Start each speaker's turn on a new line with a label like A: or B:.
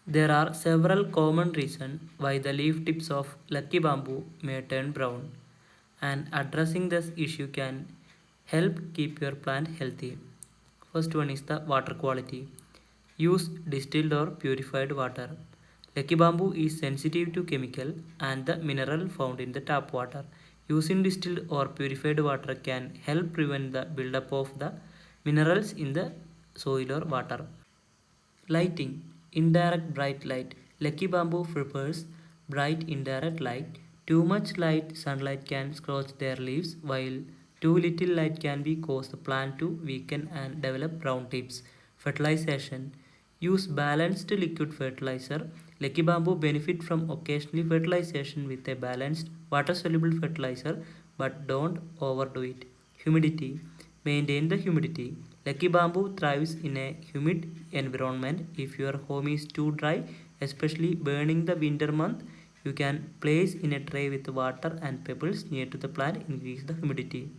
A: There are several common reasons why the leaf tips of lucky bamboo may turn brown, and addressing this issue can help keep your plant healthy. First one is the water quality. Use distilled or purified water. Lucky bamboo is sensitive to chemical and the mineral found in the tap water. Using distilled or purified water can help prevent the buildup of the minerals in the soil or water. Lighting. Indirect bright light. Lucky bamboo prefers bright indirect light. Too much light sunlight can scorch their leaves, while too little light can be cause the plant to weaken and develop brown tips. Fertilization. Use balanced liquid fertilizer. Lucky bamboo benefit from occasionally fertilization with a balanced water-soluble fertilizer, but don't overdo it. Humidity. Maintain the humidity. Lucky bamboo thrives in a humid environment. If your home is too dry, especially burning the winter month, you can place in a tray with water and pebbles near to the plant, increase the humidity.